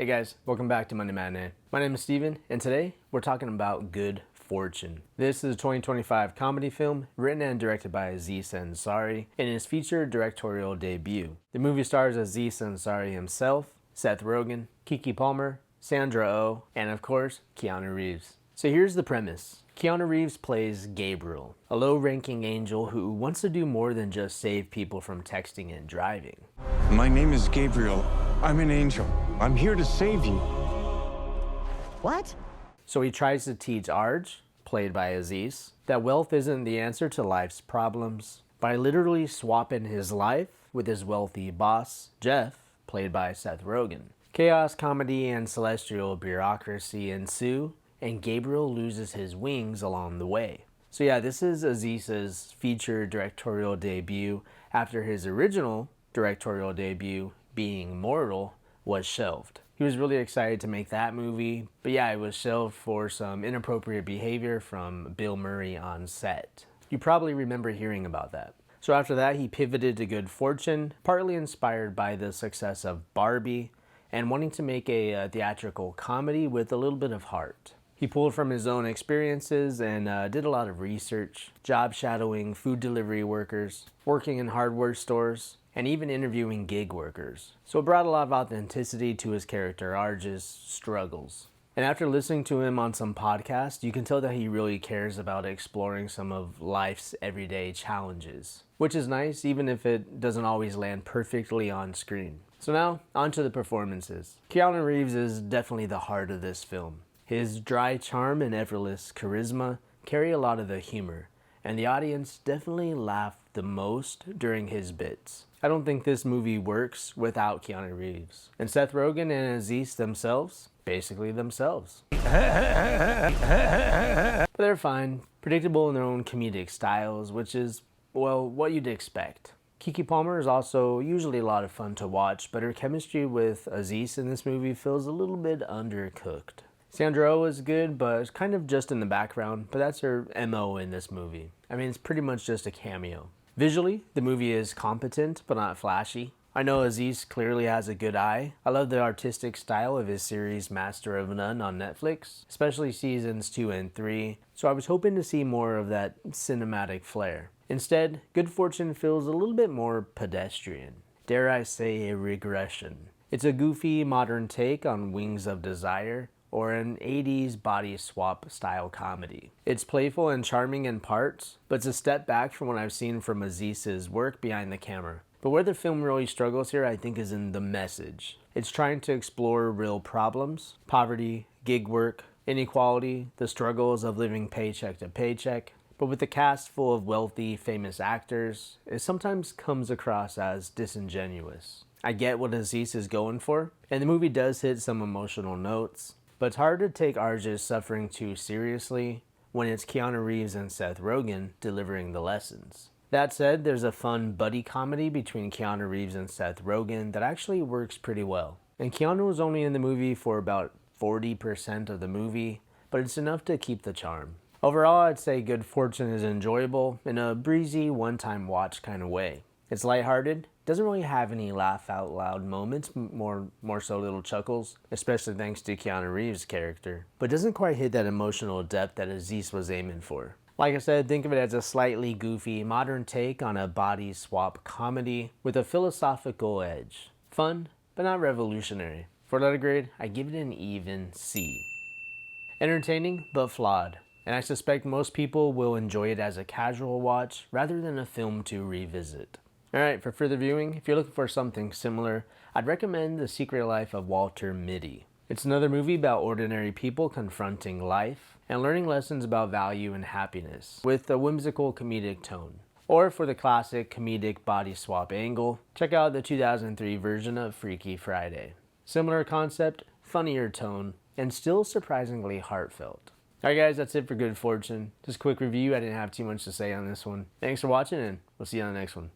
Hey guys, welcome back to Monday Matinee. My name is Steven, and today we're talking about Good Fortune. This is a 2025 comedy film written and directed by Aziz Ansari in his feature directorial debut. The movie stars Aziz Ansari himself, Seth Rogen, Keke Palmer, Sandra Oh, and of course, Keanu Reeves. So here's the premise. Keanu Reeves plays Gabriel, a low-ranking angel who wants to do more than just save people from texting and driving. My name is Gabriel. I'm an angel. I'm here to save you. What? So he tries to teach Arj, played by Aziz, that wealth isn't the answer to life's problems by literally swapping his life with his wealthy boss, Jeff, played by Seth Rogen. Chaos, comedy, and celestial bureaucracy ensue, and Gabriel loses his wings along the way. So yeah, this is Aziz's feature directorial debut after his original directorial debut, Being Mortal, was shelved. He was really excited to make that movie, but yeah, it was shelved for some inappropriate behavior from Bill Murray on set. You probably remember hearing about that. So after that, he pivoted to Good Fortune, partly inspired by the success of Barbie, and wanting to make a theatrical comedy with a little bit of heart. He pulled from his own experiences and did a lot of research, job shadowing food delivery workers, working in hardware stores, and even interviewing gig workers. So it brought a lot of authenticity to his character, Arj's struggles. And after listening to him on some podcasts, you can tell that he really cares about exploring some of life's everyday challenges, which is nice even if it doesn't always land perfectly on screen. So now, on to the performances. Keanu Reeves is definitely the heart of this film. His dry charm and effortless charisma carry a lot of the humor, and the audience definitely laughed the most during his bits. I don't think this movie works without Keanu Reeves. And Seth Rogen and Aziz themselves, basically themselves. But they're fine, predictable in their own comedic styles, which is, well, what you'd expect. Keke Palmer is also usually a lot of fun to watch, but her chemistry with Aziz in this movie feels a little bit undercooked. Sandra Oh is good, but it's kind of just in the background, but that's her MO in this movie. I mean, it's pretty much just a cameo. Visually, the movie is competent, but not flashy. I know Aziz clearly has a good eye. I love the artistic style of his series Master of None on Netflix, especially seasons 2 and 3, so I was hoping to see more of that cinematic flair. Instead, Good Fortune feels a little bit more pedestrian. Dare I say a regression. It's a goofy, modern take on Wings of Desire, or an 80s body swap style comedy. It's playful and charming in parts, but it's a step back from what I've seen from Aziz's work behind the camera. But where the film really struggles here, I think, is in the message. It's trying to explore real problems, poverty, gig work, inequality, the struggles of living paycheck to paycheck, but with a cast full of wealthy, famous actors, it sometimes comes across as disingenuous. I get what Aziz is going for, and the movie does hit some emotional notes, but it's hard to take Arj's suffering too seriously when it's Keanu Reeves and Seth Rogen delivering the lessons. That said, there's a fun buddy comedy between Keanu Reeves and Seth Rogen that actually works pretty well. And Keanu was only in the movie for about 40% of the movie, but it's enough to keep the charm. Overall, I'd say Good Fortune is enjoyable in a breezy, one-time watch kind of way. It's lighthearted, doesn't really have any laugh out loud moments, more so little chuckles, especially thanks to Keanu Reeves' character, but doesn't quite hit that emotional depth that Aziz was aiming for. Like I said, think of it as a slightly goofy, modern take on a body swap comedy with a philosophical edge. Fun, but not revolutionary. For letter grade, I give it an even C. Entertaining, but flawed, and I suspect most people will enjoy it as a casual watch rather than a film to revisit. Alright, for further viewing, if you're looking for something similar, I'd recommend The Secret Life of Walter Mitty. It's another movie about ordinary people confronting life and learning lessons about value and happiness with a whimsical comedic tone. Or for the classic comedic body swap angle, check out the 2003 version of Freaky Friday. Similar concept, funnier tone, and still surprisingly heartfelt. Alright guys, that's it for Good Fortune. Just a quick review, I didn't have too much to say on this one. Thanks for watching and we'll see you on the next one.